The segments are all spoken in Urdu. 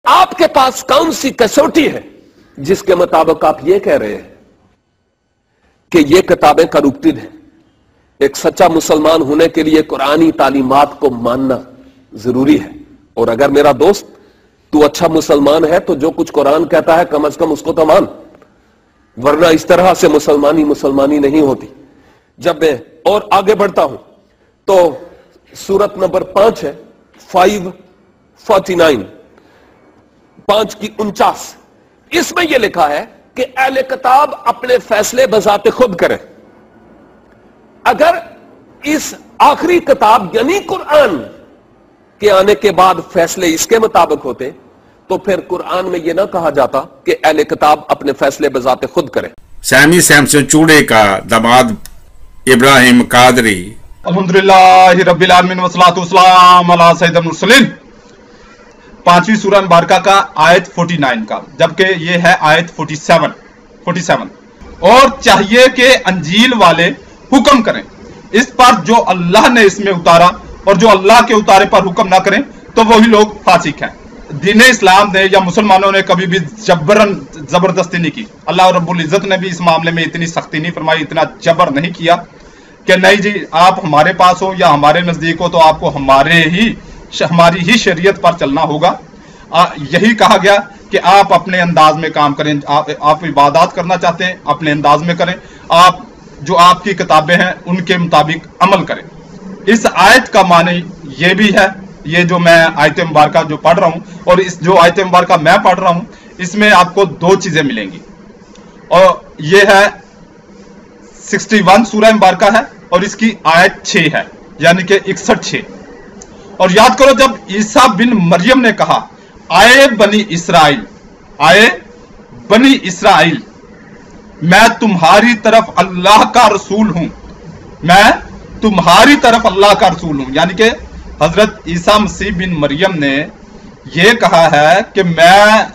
آپ کے پاس کون سی کسوٹی ہے جس کے مطابق آپ یہ کہہ رہے ہیں کہ یہ کتابیں کرپٹڈ ہیں؟ ایک سچا مسلمان ہونے کے لیے قرآنی تعلیمات کو ماننا ضروری ہے، اور اگر میرا دوست تو اچھا مسلمان ہے تو جو کچھ قرآن کہتا ہے کم از کم اس کو تو مان، ورنہ اس طرح سے مسلمانی نہیں ہوتی۔ جب میں اور آگے بڑھتا ہوں تو سورت نمبر 5 ہے 549 5:49، اس میں یہ لکھا ہے کہ اہل کتاب اپنے فیصلے بذات خود کریں۔ اگر اس آخری کتاب یعنی قرآن کے آنے کے بعد فیصلے اس کے مطابق ہوتے تو پھر قرآن میں یہ نہ کہا جاتا کہ اہل کتاب اپنے فیصلے بذات خود کریں۔ سیمی سیمسن چوڑے کا داماد ابراہیم قادری۔ الحمدللہ رب العالمین والصلاۃ والسلام علی سید المرسلین۔ 5ویں سورہ مبارکہ کا آیت 49 کا، جبکہ یہ ہے آیت 47۔ اور چاہیے کہ انجیل والے حکم کریں اس پر جو اللہ نے اس میں اتارا، اور جو اللہ کے اتارے پر حکم نہ کریں تو وہی لوگ فاسق ہیں۔ دین اسلام نے یا مسلمانوں نے کبھی بھی زبردستی نہیں کی۔ اللہ رب العزت نے بھی اس معاملے میں اتنی سختی نہیں فرمائی، اتنا جبر نہیں کیا کہ نہیں جی آپ ہمارے پاس ہو یا ہمارے نزدیک ہو تو آپ کو ہماری ہی شریعت پر چلنا ہوگا۔ یہی کہا گیا کہ آپ اپنے انداز میں کام کریں، آپ عبادات کرنا چاہتے ہیں اپنے انداز میں کریں، آپ جو آپ کی کتابیں ہیں ان کے مطابق عمل کریں۔ اس آیت کا معنی یہ بھی ہے، یہ جو میں آیت مبارکہ جو پڑھ رہا ہوں، اور اس جو آیت مبارکہ میں پڑھ رہا ہوں اس میں آپ کو 2 چیزیں ملیں گی، اور یہ ہے 61 سورہ مبارکہ ہے اور اس کی آیت 6 ہے، یعنی کہ 61:6۔ اور یاد کرو جب عیسیٰ بن مریم نے کہا آئے بنی اسرائیل میں تمہاری طرف اللہ کا رسول ہوں، میں تمہاری طرف اللہ کا رسول ہوں، یعنی کہ حضرت عیسیٰ مسیح بن مریم نے یہ کہا ہے کہ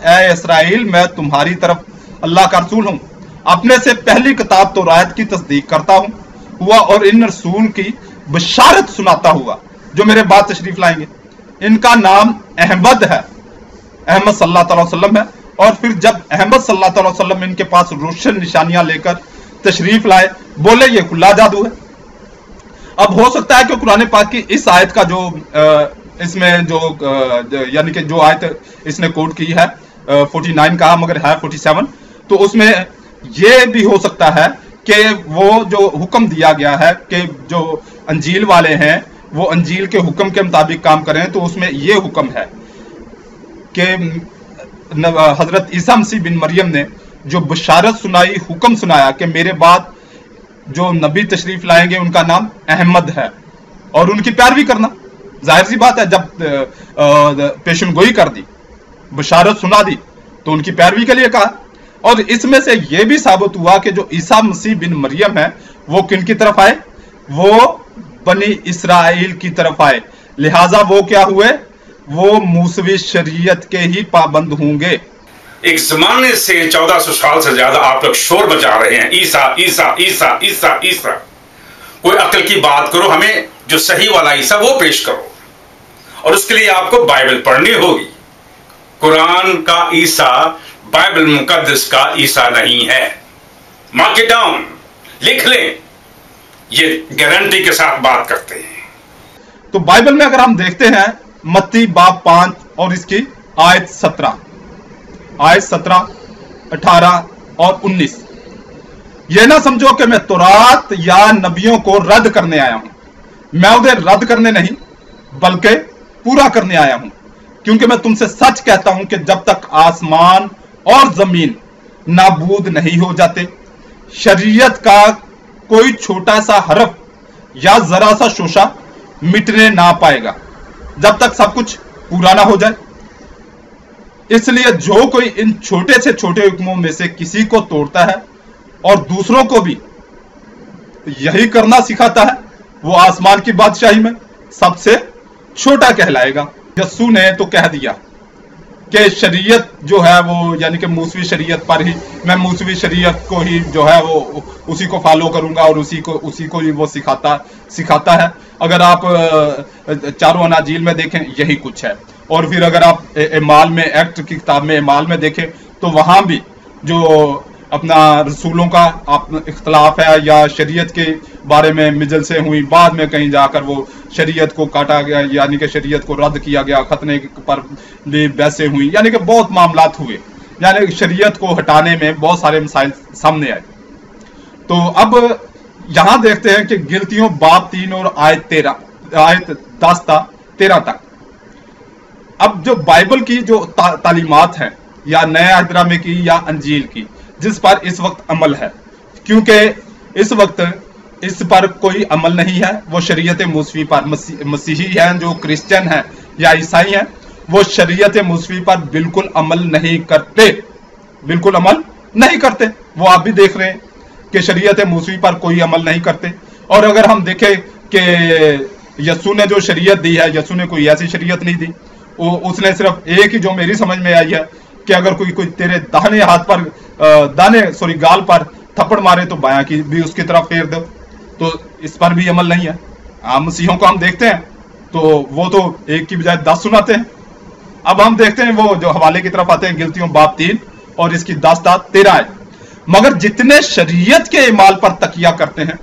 اے اسرائیل میں تمہاری طرف اللہ کا رسول ہوں، اپنے سے پہلی کتاب توراۃ کی تصدیق کرتا ہوا اور ان رسول کی بشارت سناتا ہوا جو میرے بعد تشریف لائیں گے۔ ان کا نام احمد ہے، احمد صلی اللہ تعالی وسلم ہے۔ اور پھر جب احمد صلی اللہ تعالی وسلم ان کے پاس روشن نشانیاں لے کر تشریف لائے، بولے یہ کھلا جادو ہے۔ اب ہو سکتا ہے کہ قرآن پاک کی اس آیت کا جو اس میں جو یعنی کہ جو آیت اس نے کوٹ کی ہے 49 کا مگر ہے 47، تو اس میں یہ بھی ہو سکتا ہے کہ وہ جو حکم دیا گیا ہے کہ جو انجیل والے ہیں وہ انجیل کے حکم کے مطابق کام کریں، تو اس میں یہ حکم ہے کہ حضرت عیسیٰ مسیح بن مریم نے جو بشارت سنائی، حکم سنایا کہ میرے بعد جو نبی تشریف لائیں گے ان کا نام احمد ہے، اور ان کی پیروی کرنا ظاہر سی بات ہے۔ جب پیشن گوئی کر دی، بشارت سنا دی، تو ان کی پیروی کے لیے کہا۔ اور اس میں سے یہ بھی ثابت ہوا کہ جو عیسیٰ مسیح بن مریم ہے وہ کن کی طرف آئے؟ وہ بنی اسرائیل کی طرف آئے، لہٰذا وہ کیا ہوئے؟ وہ موسوی شریعت کے ہی پابند ہوں گے۔ ایک زمانے سے 1400 سال سے زیادہ آپ لوگ شور مچا رہے ہیں عیسیٰ عیسیٰ عیسیٰ عیسیٰ عیسیٰ۔ کوئی عقل کی بات کرو، ہمیں جو صحیح والا عیسیٰ وہ پیش کرو، اور اس کے لیے آپ کو بائبل پڑھنی ہوگی۔ قرآن کا عیسیٰ بائبل مقدس کا عیسیٰ نہیں ہے۔ مارک اٹ ڈاؤن، لکھ لیں، یہ گارنٹی کے ساتھ بات کرتے ہیں۔ تو بائبل میں اگر ہم دیکھتے ہیں متی باب 5 اور اس کی آیت 17، 18 اور 19، یہ نہ سمجھو کہ میں تورات یا نبیوں کو رد کرنے آیا ہوں، میں انہیں رد کرنے نہیں بلکہ پورا کرنے آیا ہوں، کیونکہ میں تم سے سچ کہتا ہوں کہ جب تک آسمان اور زمین نابود نہیں ہو جاتے، شریعت کا کوئی چھوٹا سا حرف یا ذرا سا شوشہ مٹنے نہ پائے گا جب تک سب کچھ پورا نہ ہو جائے۔ اس لیے جو کوئی ان چھوٹے سے چھوٹے حکموں میں سے کسی کو توڑتا ہے اور دوسروں کو بھی یہی کرنا سکھاتا ہے، وہ آسمان کی بادشاہی میں سب سے چھوٹا کہلائے گا۔ یسوع نے تو کہہ دیا کہ شریعت جو ہے وہ یعنی کہ موسوی شریعت پر ہی، میں موسوی شریعت کو ہی جو ہے وہ اسی کو فالو کروں گا اور اسی کو ہی وہ سکھاتا ہے۔ اگر آپ چاروں اناجیل میں دیکھیں یہی کچھ ہے، اور پھر اگر آپ اعمال میں، ایکٹ کی کتاب میں اعمال میں دیکھیں تو وہاں بھی جو اپنا رسولوں کا اختلاف ہے یا شریعت کے بارے میں مجلسیں ہوئی، بعد میں کہیں جا کر وہ شریعت کو کاٹا گیا، یعنی کہ شریعت کو رد کیا گیا، ختنے پر بھی بحثیں ہوئی، یعنی کہ بہت معاملات ہوئے، یعنی شریعت کو ہٹانے میں بہت سارے مسائل سامنے آئے۔ تو اب یہاں دیکھتے ہیں کہ گلتیوں باب 3 اور آیت 10 تا 13 تک۔ اب جو بائبل کی جو تعلیمات ہیں، یا نئے عہد نامے کی یا انجیل کی، جس پر اس وقت عمل ہے، کیونکہ اس وقت اس پر کوئی عمل نہیں ہے، وہ شریعت موسوی پر، مسیحی ہیں جو کرسچن ہیں یا عیسائی ہیں، وہ شریعت موسوی پر بالکل عمل نہیں کرتے، بالکل عمل نہیں کرتے۔ وہ آپ بھی دیکھ رہے ہیں کہ شریعت موسوی پر کوئی عمل نہیں کرتے۔ اور اگر ہم دیکھیں کہ یسوع نے جو شریعت دی ہے، یسوع نے کوئی ایسی شریعت نہیں دی، اس نے صرف ایک ہی جو میری سمجھ میں آئی ہے کہ اگر کوئی تیرے داہنے ہاتھ پر گال پر تھپڑ مارے تو بایاں کی بھی اس کی طرف پھیر دو، تو اس پر بھی عمل نہیں ہے۔ عام مسیحوں کو ہم دیکھتے ہیں تو وہ تو ایک کی بجائے 10 سناتے ہیں۔ اب ہم دیکھتے ہیں وہ جو حوالے کی طرف آتے ہیں، گلتیوں باب 3 اور اس کی 10 تا 13 ہے، مگر جتنے شریعت کے اعمال پر تکیہ کرتے ہیں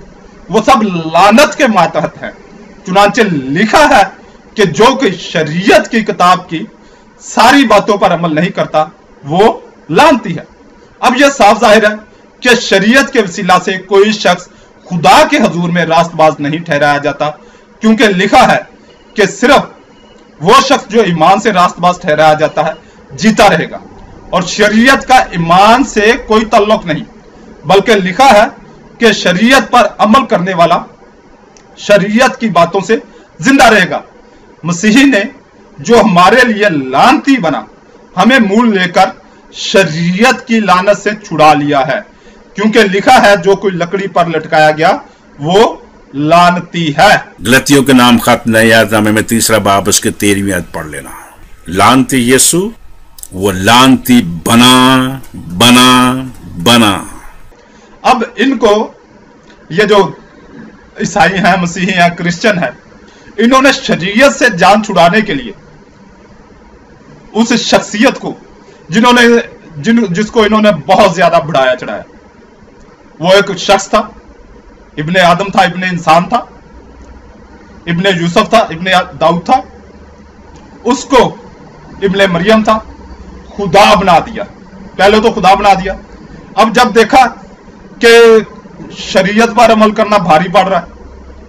وہ سب لعنت کے ماتحت ہیں، چنانچہ لکھا ہے کہ جو کہ شریعت کی کتاب کی ساری باتوں پر عمل نہیں کرتا وہ لعنتی ہے۔ اب یہ صاف ظاہر ہے کہ شریعت کے وسیلہ سے کوئی شخص خدا کے حضور میں راست باز نہیں ٹھہرایا جاتا، کیونکہ لکھا ہے کہ صرف وہ شخص جو ایمان سے راست باز ٹھہرایا جاتا ہے جیتا رہے گا، اور شریعت کا ایمان سے کوئی تعلق نہیں، بلکہ لکھا ہے کہ شریعت پر عمل کرنے والا شریعت کی باتوں سے زندہ رہے گا۔ مسیحی نے جو ہمارے لیے لعنتی بنا، ہمیں مول لے کر شریعت کی لعنت سے چھڑا لیا ہے، کیونکہ لکھا ہے جو کوئی لکڑی پر لٹکایا گیا وہ لعنتی ہے۔ غلطیوں کے نام خط نئے عہد نامے میں 3 باب اس کے 13ویں آیت پڑھ لینا۔ لعنتی یسوع، وہ لعنتی بنا بنا بنا۔ اب ان کو یہ جو عیسائی ہیں، مسیحی ہیں، کرسچن ہیں، انہوں نے شریعت سے جان چھڑانے کے لیے اس شخصیت کو جس کو انہوں نے بہت زیادہ بڑھایا چڑھایا، وہ ایک شخص تھا، ابن آدم تھا، ابن انسان تھا، ابن یوسف تھا، ابن داؤد تھا، اس کو ابن مریم تھا، خدا بنا دیا۔ پہلے تو خدا بنا دیا، اب جب دیکھا کہ شریعت پر عمل کرنا بھاری پڑ رہا ہے،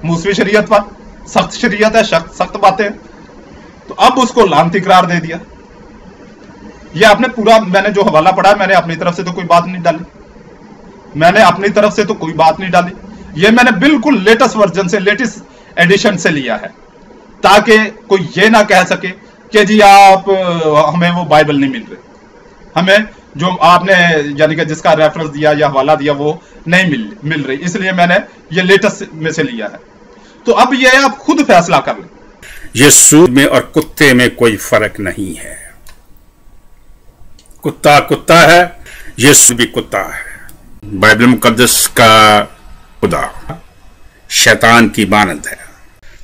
موسوی شریعت پر سخت شریعت ہے، سخت باتیں، تو اب اس کو لعنتی قرار دے دیا۔ یہ آپ نے پورا، میں نے جو حوالہ پڑھا، میں نے اپنی طرف سے تو کوئی بات نہیں ڈالی، میں نے اپنی طرف سے تو کوئی بات نہیں ڈالی، یہ میں نے بالکل لیٹسٹ ورژن سے، لیٹسٹ ایڈیشن سے لیا ہے، تاکہ کوئی یہ نہ کہہ سکے کہ جی آپ ہمیں وہ بائبل نہیں مل رہی، ہمیں جو آپ نے یعنی کہ جس کا ریفرنس دیا یا حوالہ دیا وہ نہیں مل رہی، اس لیے میں نے یہ لیٹسٹ میں سے لیا ہے۔ تو اب یہ آپ خود فیصلہ کر لیں۔ یسوع میں اور کتے میں کوئی فرق نہیں ہے، کتا کتا ہے، یسوع بھی کتا ہے۔ بائبل مقدس کا خدا شیطان کی مانند ہے۔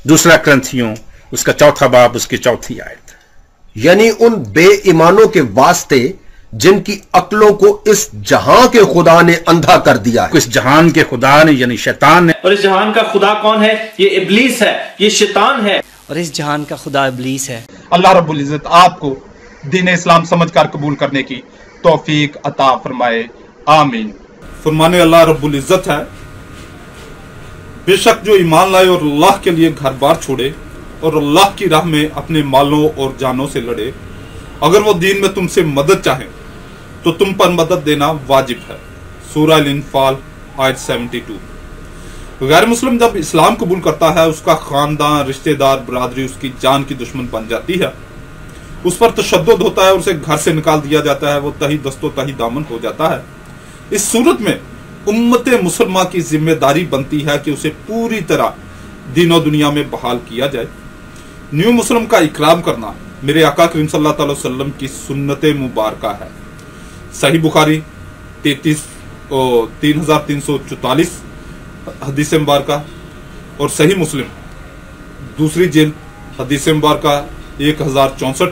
2 کرنتھیوں اس کا 4 باب اس کی 4 آیت، یعنی ان بے ایمانوں کے واسطے جن کی عقلوں کو اس جہاں کے خدا نے اندھا کر دیا ہے۔ اس جہان کے خدا نے یعنی شیطان نے، اور اس جہان کا خدا کون ہے؟ یہ ابلیس ہے، یہ شیطان ہے، اور اس جہان کا خدا ابلیس ہے۔ اللہ رب العزت آپ کو دین اسلام سمجھ کر قبول کرنے کی توفیق عطا فرمائے، آمین۔ فرمان اللہ رب العزت ہے، بے شک جو ایمان لائے اور اللہ کے لیے گھر بار چھوڑے اور اللہ کی راہ میں اپنے مالوں اور جانوں سے لڑے، اگر وہ دین میں تم سے مدد چاہیں تو تم پر مدد دینا واجب ہے۔ سورہ الانفال آیت 72۔ غیر مسلم جب اسلام قبول کرتا ہے، اس کا خاندان، رشتہ دار، برادری اس کی جان کی دشمن بن جاتی ہے، اس پر تشدد ہوتا ہے، اسے گھر سے نکال دیا جاتا ہے، وہ تہی دست و تہی دامن ہو جاتا ہے۔ اس صورت میں امت مسلمہ کی ذمہ داری بنتی ہے کہ اسے پوری طرح دین و دنیا میں بحال کیا جائے۔ نیو مسلم کا اکرام کرنا میرے آقا کریم صلی اللہ علیہ وسلم کی سنت مبارکہ ہے۔ صحیح بخاری 3344 حدیث مبارکہ اور صحیح مسلم 2 جلد حدیث مبارکہ 1064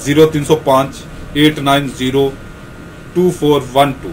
0305 890 2412